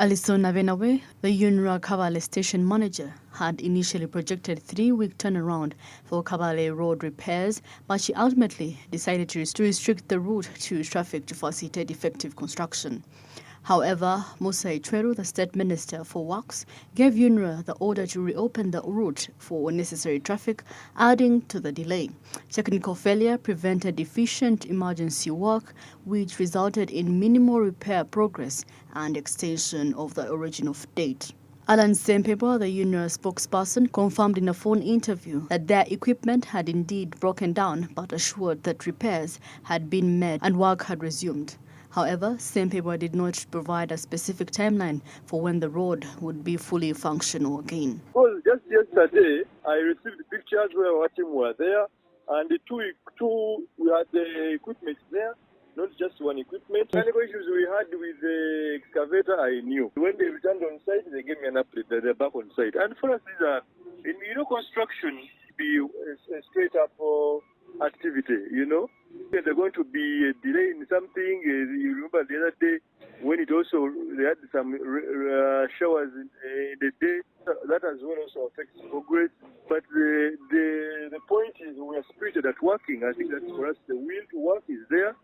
Alison Navenawe, the Unra Kabale station manager, had initially projected 3-week turnaround for Kabale Road repairs, but she ultimately decided to restrict the route to traffic to facilitate effective construction. However, Musa Itweru, the State Minister for Works, gave Unra the order to reopen the route for necessary traffic, adding to the delay. Technical failure prevented efficient emergency work, which resulted in minimal repair progress and extension of the original date. Alan Sempeba, the Unra spokesperson, confirmed in a phone interview that their equipment had indeed broken down, but assured that repairs had been made and work had resumed. However, Sempeba did not provide a specific timeline for when the road would be fully functional again. Well, just yesterday, I received pictures where our team were there, and we had the equipment there, not just one equipment. The issues we had with the excavator, I knew. When they returned on site, they gave me an update that they're back on site. And for us, these are, construction be a straight up activity, There's going to be a delay in something. You remember the other day when they had some showers in the day. That as well also affects progress. But the point is we are spirited at working. I think that for us the will to work is there.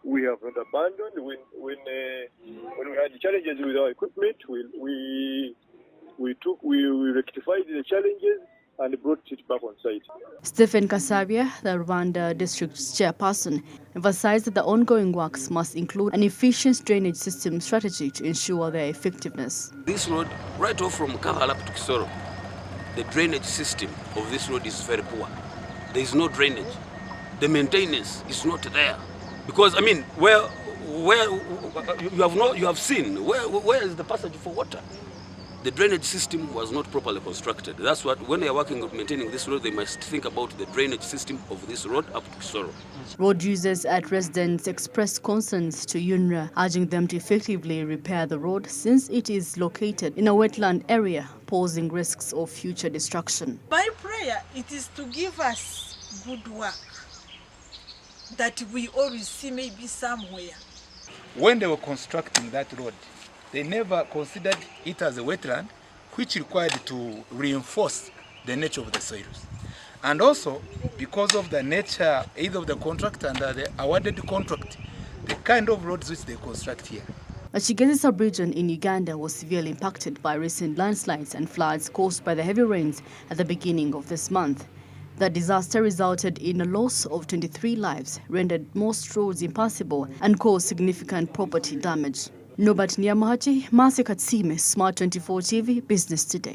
We have not abandoned. When we had challenges with our equipment, we rectified the challenges and brought it back on site. Stephen Kasabia, the Rwanda district's chairperson, emphasized that the ongoing works must include an efficient drainage system strategy to ensure their effectiveness. This road, right off from Kabale-Kisoro, the drainage system of this road is very poor. There is no drainage. The maintenance is not there. Because, where you have seen, where is the passage for water? The drainage system was not properly constructed. That's what, when they are working on maintaining this road, they must think about the drainage system of this road up to Kisoro. Road users and residents expressed concerns to Unra, urging them to effectively repair the road since it is located in a wetland area, posing risks of future destruction. My prayer, it is to give us good work that we always see maybe somewhere. When they were constructing that road, they never considered it as a wetland, which required to reinforce the nature of the soils. And also, because of the nature either of the contract and the awarded contract, the kind of roads which they construct here. The Kigezi sub-region in Uganda was severely impacted by recent landslides and floods caused by the heavy rains at the beginning of this month. The disaster resulted in a loss of 23 lives, rendered most roads impassable, and caused significant property damage. Nobat Niamahachi, Masikatsime, SMART24 TV, Business Today.